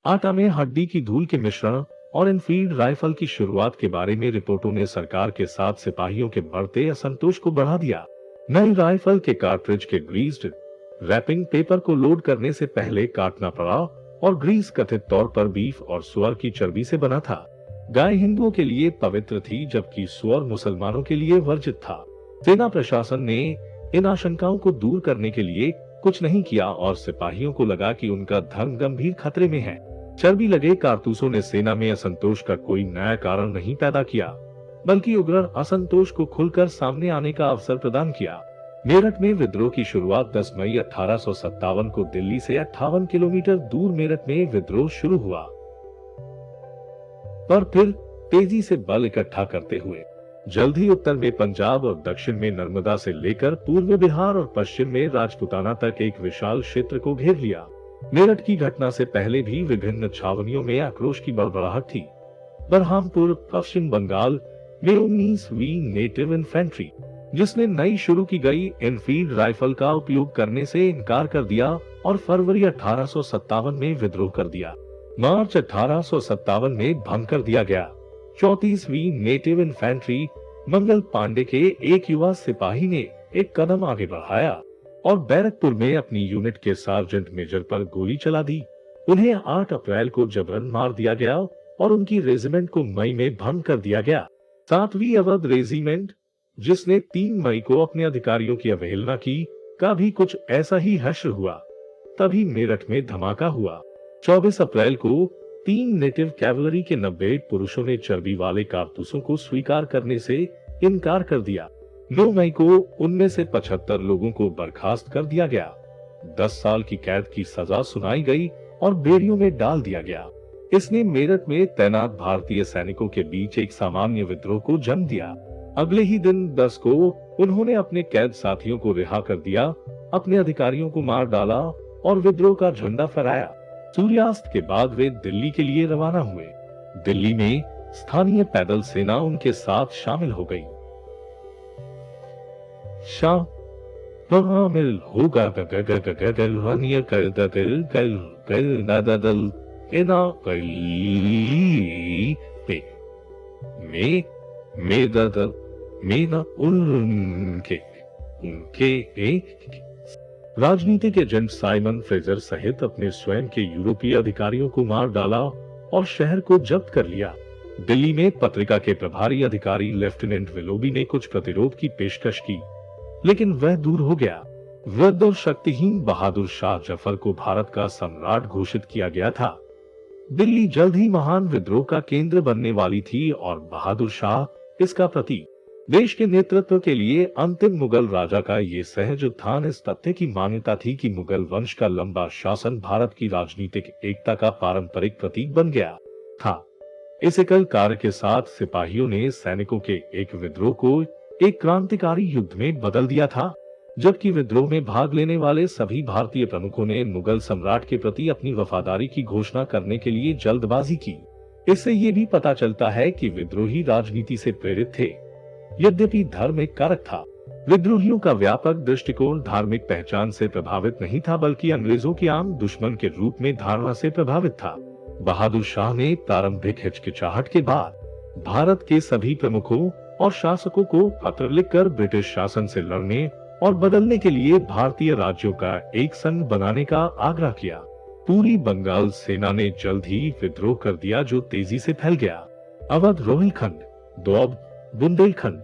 आटा में हड्डी की धूल के मिश्रण और इनफील्ड राइफल की शुरुआत के बारे में रिपोर्टों ने सरकार के साथ सिपाहियों के बढ़ते असंतोष को बढ़ा दिया। नई राइफल के कार्ट्रिज के ग्रीस्ड रैपिंग पेपर को लोड करने से पहले काटना पड़ा और ग्रीस कथित तौर पर बीफ और सुअर की चर्बी से बना था। गाय हिंदुओं के लिए पवित्र थी जबकि सुअर मुसलमानों के लिए वर्जित था। सेना प्रशासन ने इन आशंकाओं को दूर करने के लिए कुछ नहीं किया और सिपाहियों को लगा कि उनका धर्म गंभीर खतरे में है। चर्बी लगे कारतूसों ने सेना में असंतोष का कोई नया कारण नहीं पैदा किया, बल्कि उग्र असंतोष को खुलकर सामने आने का अवसर प्रदान किया। मेरठ में विद्रोह की शुरुआत 10 मई 1857 को दिल्ली से 58 किलोमीटर दूर मेरठ में विद्रोह शुरू हुआ, पर फिर तेजी से बल इकट्ठा करते हुए जल्द ही उत्तर में पंजाब और दक्षिण में नर्मदा से लेकर पूर्व बिहार और पश्चिम में राजपूताना तक एक विशाल क्षेत्र को घेर लिया। मेरठ की घटना से पहले भी विभिन्न छावनियों में आक्रोश की बड़बड़ाहट थी। बरहामपुर पश्चिम बंगाल में 19वीं नेटिव इन्फेंट्री, जिसने नई शुरू की गई एनफील्ड राइफल का उपयोग करने से इनकार कर दिया और फरवरी 1857 में विद्रोह कर दिया। मार्च 1857 में भंग कर दिया गया। 34वीं नेटिव इन्फेंट्री मंगल पांडे के एक युवा सिपाही ने एक कदम आगे बढ़ाया और बैरकपुर में अपनी यूनिट के सार्जेंट मेजर पर गोली चला दी। उन्हें 8 अप्रैल को जबरन मार दिया गया और उनकी रेजिमेंट को मई में भंग कर दिया गया। 7वीं अवध रेजिमेंट, जिसने 3 मई को अपने अधिकारियों की अवहेलना की, का भी कुछ ऐसा ही हश्र हुआ। तभी मेरठ में धमाका हुआ। 24 अप्रैल को 3 नेटिव कैवलरी के 90 पुरुषों ने चर्बी वाले कारतूसों को स्वीकार करने से इनकार कर दिया। 9 मई को उनमें से 75 लोगों को बर्खास्त कर दिया गया। 10 साल की कैद की सजा सुनाई गई और बेड़ियों में डाल दिया गया। इसने मेरठ में तैनात भारतीय सैनिकों के बीच एक सामान्य विद्रोह को जन्म दिया। अगले ही दिन 10 को उन्होंने अपने कैद साथियों को रिहा कर दिया, अपने अधिकारियों को मार डाला और विद्रोह का झंडा फहराया। सूर्यास्त के बाद वे दिल्ली के लिए रवाना हुए। दिल्ली में स्थानीय पैदल सेना उनके साथ शामिल हो गई। शामिल होगा राजनीतिक एजेंट साइमन फ्रेजर सहित अपने स्वयं के यूरोपीय अधिकारियों को मार डाला और शहर को जब्त कर लिया। दिल्ली में पत्रिका के प्रभारी अधिकारी लेफ्टिनेंट विलोबी ने कुछ प्रतिरोध की पेशकश की, लेकिन वह दूर हो गया। वृद्ध और शक्तिहीन बहादुर शाह जफर को भारत का सम्राट घोषित किया गया था। दिल्ली जल्द ही महान विद्रोह का केंद्र बनने वाली थी और बहादुर शाह इसका प्रतीक। देश के नेतृत्व के लिए अंतिम मुगल राजा का ये सहज उत्थान इस तथ्य की मान्यता थी कि मुगल वंश का लंबा शासन भारत की राजनीतिक एकता का पारंपरिक प्रतीक बन गया था। इस एकल कार्य के साथ सिपाहियों ने सैनिकों के एक विद्रोह को एक क्रांतिकारी युद्ध में बदल दिया था, जबकि विद्रोह में भाग लेने वाले सभी भारतीय प्रमुखों ने मुगल सम्राट के प्रति अपनी वफादारी की घोषणा करने के लिए जल्दबाजी की। इससे ये भी पता चलता है कि विद्रोही राजनीति से प्रेरित थे, यद्यपि धर्म एक कारक था। विद्रोहियों का व्यापक दृष्टिकोण धार्मिक पहचान से प्रभावित नहीं था, बल्कि अंग्रेजों के आम दुश्मन के रूप में धारणा से प्रभावित था। बहादुर शाह ने प्रारंभिक हिचकिचाहट के बाद भारत के सभी प्रमुखों और शासकों को पत्र लिखकर ब्रिटिश शासन से लड़ने और बदलने के लिए भारतीय राज्यों का एक संघ बनाने का आग्रह किया। पूरी बंगाल सेना ने जल्द ही विद्रोह कर दिया, जो तेजी से फैल गया। अवध, रोहिलखंड, दोअब, बुंदेलखंड,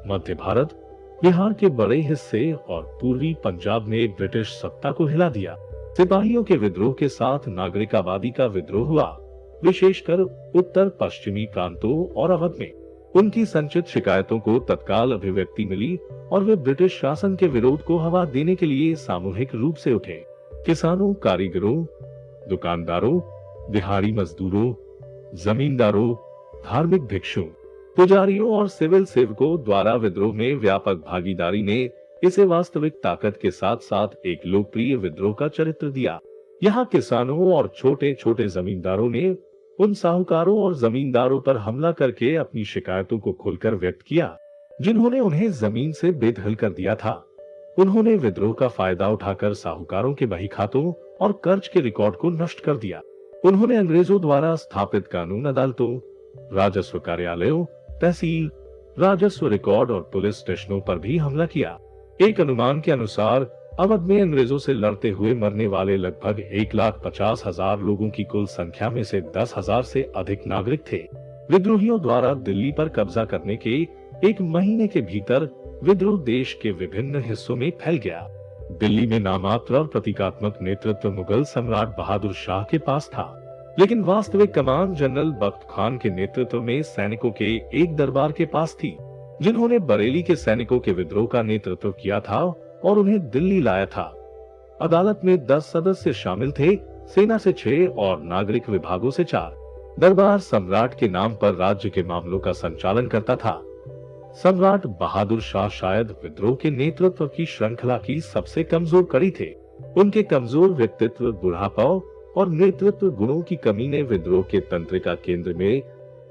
मध्य भारत, बिहार के बड़े हिस्से और पूर्वी पंजाब ने ब्रिटिश सत्ता को हिला दिया। सिपाहियों के विद्रोह के साथ नागरिक आबादी का विद्रोह हुआ, विशेषकर उत्तर पश्चिमी प्रांतों और अवध में। उनकी संचित शिकायतों को तत्काल अभिव्यक्ति मिली और वे ब्रिटिश शासन के विरोध को हवा देने के लिए सामूहिक रूप से उठे। किसानों, कारीगरों, दुकानदारों, दिहाड़ी मजदूरों, जमींदारों, धार्मिक भिक्षुओं, पुजारियों और सिविल सेवकों द्वारा विद्रोह में व्यापक भागीदारी ने इसे वास्तविक ताकत के साथ साथ एक लोकप्रिय विद्रोह का चरित्र दिया। यहाँ किसानों और छोटे छोटे जमींदारों ने उन साहूकारों और जमींदारों पर हमला करके अपनी शिकायतों को खुलकर व्यक्त किया, जिन्होंने उन्हें जमीन से बेदखल कर दिया था। उन्होंने विद्रोह का फायदा उठाकर साहूकारों के बही खातों और कर्ज के रिकॉर्ड को नष्ट कर दिया उन्होंने अंग्रेजों द्वारा स्थापित कानून अदालतों, राजस्व कार्यालयों, तहसील, राजस्व रिकॉर्ड और पुलिस स्टेशनों पर भी हमला किया। एक अनुमान के अनुसार अवध में अंग्रेजों से लड़ते हुए मरने वाले लगभग 1,50,000 लोगों की कुल संख्या में से 10,000 से अधिक नागरिक थे। विद्रोहियों द्वारा दिल्ली पर कब्जा करने के एक महीने के भीतर विद्रोह देश के विभिन्न हिस्सों में फैल गया। दिल्ली में नामात्र और प्रतीकात्मक नेतृत्व मुगल सम्राट बहादुर शाह के पास था, लेकिन वास्तविक कमान जनरल बख्त खान के नेतृत्व में सैनिकों के एक दरबार के पास थी, जिन्होंने बरेली के सैनिकों के विद्रोह का नेतृत्व किया था और उन्हें दिल्ली लाया था। अदालत में 10 सदस्य शामिल थे, सेना से 6 और नागरिक विभागों से 4। दरबार सम्राट के नाम पर राज्य के मामलों का संचालन करता था। सम्राट बहादुर शाह शायद विद्रोह के नेतृत्व की श्रृंखला की सबसे कमजोर कड़ी थे। उनके कमजोर व्यक्तित्व, बुढ़ापा और नेतृत्व गुणों की कमी ने विद्रोह के तंत्रिका केंद्र में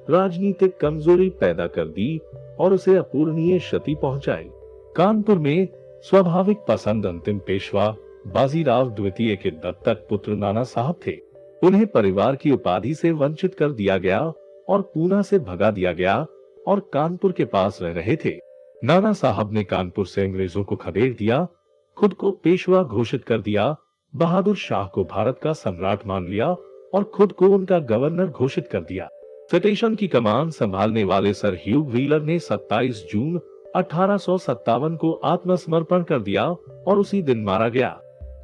राजनीतिक कमजोरी पैदा कर दी और उसे अपूरणीय क्षति पहुंचाई। कानपुर में स्वाभाविक पसंद अंतिम पेशवा बाजीराव द्वितीय के दत्तक पुत्र नाना साहब थे। उन्हें परिवार की उपाधि से वंचित कर दिया गया और पूना से भगा दिया गया और कानपुर के पास रह रहे थे। नाना साहब ने कानपुर से अंग्रेजों को खदेड़ दिया, खुद को पेशवा घोषित कर दिया, बहादुर शाह को भारत का सम्राट मान लिया और खुद को उनका गवर्नर घोषित कर दिया। स्टेशन की कमान संभालने वाले सर ह्यू व्हीलर ने 27 जून 1857 को आत्मसमर्पण कर दिया और उसी दिन मारा गया।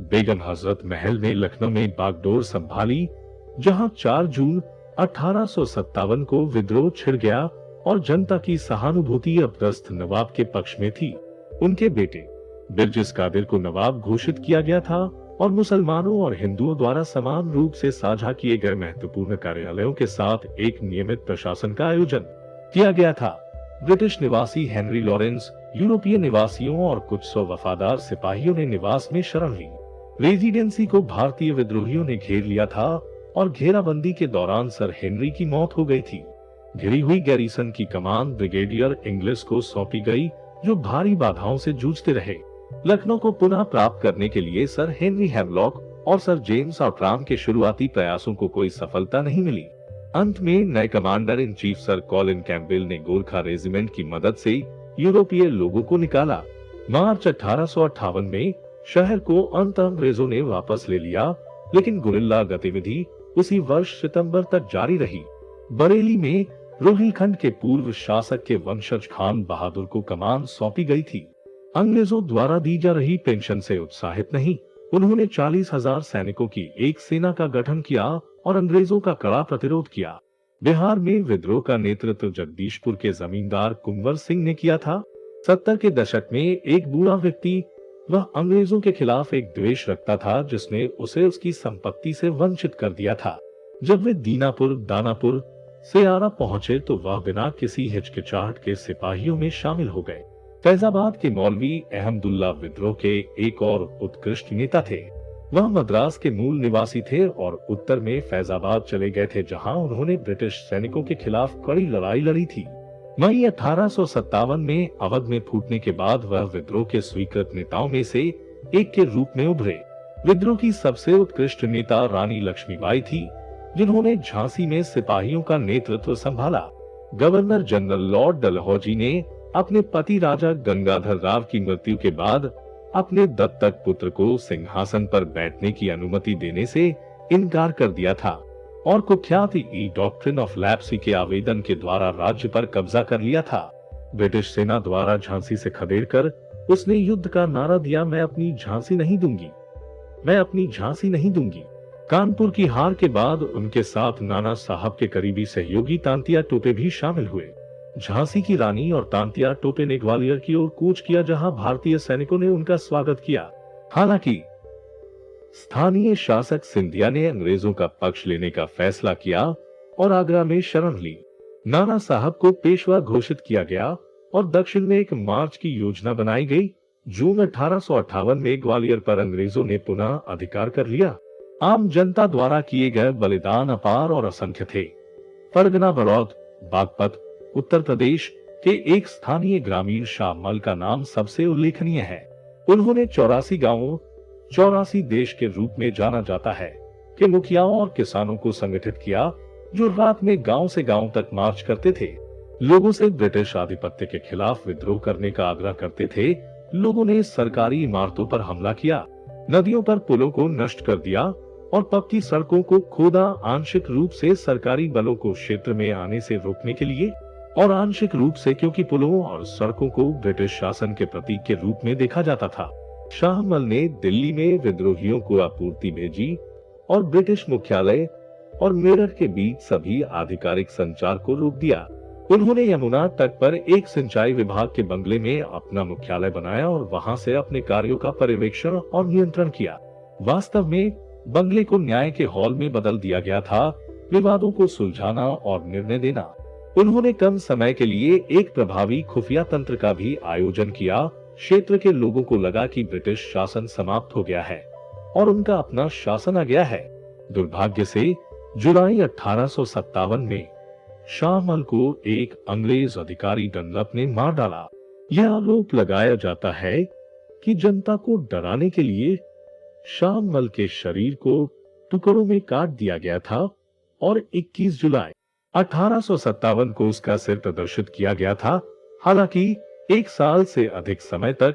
बेगम हजरत महल ने लखनऊ में बागडोर संभाली, जहां 4 जून 1857 को विद्रोह छिड़ गया और जनता की सहानुभूति अब दस्त नवाब के पक्ष में थी। उनके बेटे बिरजिस कादिर को नवाब घोषित किया गया था और मुसलमानों और हिंदुओं द्वारा समान रूप से साझा किए गए महत्वपूर्ण कार्यालयों के साथ एक नियमित प्रशासन का आयोजन किया गया था। ब्रिटिश निवासी हेनरी लॉरेंस, यूरोपीय निवासियों और कुछ सौ वफादार सिपाहियों ने निवास में शरण ली। रेजिडेंसी को भारतीय विद्रोहियों ने घेर लिया था और घेराबंदी के दौरान सर हेनरी की मौत हो गई थी। घिरी हुई गैरिसन की कमान ब्रिगेडियर इंग्लिश को सौंपी गई, जो भारी बाधाओं से जूझते रहे। लखनऊ को पुनः प्राप्त करने के लिए सर हेनरी हैवलॉक और सर जेम्स आउट्राम के शुरुआती प्रयासों को कोई सफलता नहीं मिली। अंत में नए commander in chief sir Colin Campbell ने गोरखा रेजिमेंट की मदद से यूरोपीय लोगों को निकाला। मार्च 1858 में शहर को अंत अंग्रेजों ने वापस ले लिया, लेकिन गुरिल्ला गतिविधि उसी वर्ष सितंबर तक जारी रही। बरेली में रोहिलखंड के पूर्व शासक के वंशज खान बहादुर को कमान सौंपी गई थी। अंग्रेजों द्वारा दी जा रही पेंशन से उत्साहित नहीं, उन्होंने 40,000 सैनिकों की एक सेना का गठन किया और अंग्रेजों का कड़ा प्रतिरोध किया। बिहार में विद्रोह का नेतृत्व जगदीशपुर के जमींदार कुंवर सिंह ने किया था। 70 के दशक में एक बूढ़ा व्यक्ति, वह अंग्रेजों के खिलाफ एक द्वेष रखता था जिसने उसे उसकी संपत्ति से वंचित कर दिया था। जब वे दीनापुर, दानापुर से आरा पहुंचे तो वह बिना किसी हिचकिचाहट के सिपाहियों में शामिल हो गए। फैजाबाद के मौलवी अहमदुल्ला विद्रोह के एक और उत्कृष्ट नेता थे। वह मद्रास के मूल निवासी थे और उत्तर में फैजाबाद चले गए थे, जहां उन्होंने ब्रिटिश सैनिकों के खिलाफ कड़ी लड़ाई लड़ी थी। मई 1857 में अवध में फूटने के बाद वह विद्रोह के स्वीकृत नेताओं में से एक के रूप में उभरे। विद्रोह की सबसे उत्कृष्ट नेता रानी लक्ष्मीबाई थी, जिन्होंने झांसी में सिपाहियों का नेतृत्व संभाला। गवर्नर जनरल लॉर्ड डलहौजी ने अपने पति राजा गंगाधर राव की मृत्यु के बाद अपने दत्तक पुत्र को सिंहासन पर बैठने की अनुमति देने से इनकार कर दिया था और कुख्यात ई डॉक्ट्रिन ऑफ लैप्सी के आवेदन के द्वारा राज्य पर कब्जा कर लिया था। ब्रिटिश सेना द्वारा झांसी से खदेड़कर उसने युद्ध का नारा दिया, मैं अपनी झांसी नहीं दूंगी, मैं अपनी झांसी नहीं दूंगी। कानपुर की हार के बाद उनके साथ नाना साहब के करीबी सहयोगी तांतिया टोपे भी शामिल हुए। झांसी की रानी और तांतिया टोपे ने ग्वालियर की ओर कूच किया, जहां भारतीय सैनिकों ने उनका स्वागत किया। हालांकि स्थानीय शासक सिंधिया ने अंग्रेजों का पक्ष लेने का फैसला किया और आगरा में शरण ली। नाना साहब को पेशवा घोषित किया गया और दक्षिण में एक मार्च की योजना बनाई गई। जून 1858 में ग्वालियर पर अंग्रेजों ने पुनः अधिकार कर लिया। आम जनता द्वारा किए गए बलिदान अपार और असंख्य थे। परगना बड़ौद, बागपत, उत्तर प्रदेश के एक स्थानीय ग्रामीण शाहमल का नाम सबसे उल्लेखनीय है। उन्होंने 84 गांवों, 84 देश के रूप में जाना जाता है। के मुखियाओं और किसानों को संगठित किया, जो रात में गांव से गांव तक मार्च करते थे, लोगों से ब्रिटिश आधिपत्य के खिलाफ विद्रोह करने का आग्रह करते थे। लोगों ने सरकारी इमारतों पर हमला किया, नदियों पर पुलों को नष्ट कर दिया और पक्की सड़कों को खोदा, आंशिक रूप से सरकारी बलों को क्षेत्र में आने से रोकने के लिए और आंशिक रूप से क्योंकि पुलों और सड़कों को ब्रिटिश शासन के प्रतीक के रूप में देखा जाता था। शाहमल ने दिल्ली में विद्रोहियों को आपूर्ति भेजी और ब्रिटिश मुख्यालय और मेरठ के बीच सभी आधिकारिक संचार को रोक दिया। उन्होंने यमुना तट पर एक सिंचाई विभाग के बंगले में अपना मुख्यालय बनाया और वहां से अपने कार्यों का पर्यवेक्षण और नियंत्रण किया। वास्तव में बंगले को न्याय के हॉल में बदल दिया गया था, विवादों को सुलझाना और निर्णय देना। उन्होंने कम समय के लिए एक प्रभावी खुफिया तंत्र का भी आयोजन किया। क्षेत्र के लोगों को लगा कि ब्रिटिश शासन समाप्त हो गया है और उनका अपना शासन आ गया है। दुर्भाग्य से जुलाई 1857 में शाहमल को एक अंग्रेज अधिकारी डनलप ने मार डाला। यह आरोप लगाया जाता है कि जनता को डराने के लिए शाहमल के शरीर को टुकड़ों में काट दिया गया था और 21 जुलाई 1857 को उसका सिर प्रदर्शित किया गया था। हालांकि एक साल से अधिक समय तक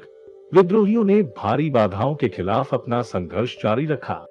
विद्रोहियों ने भारी बाधाओं के खिलाफ अपना संघर्ष जारी रखा।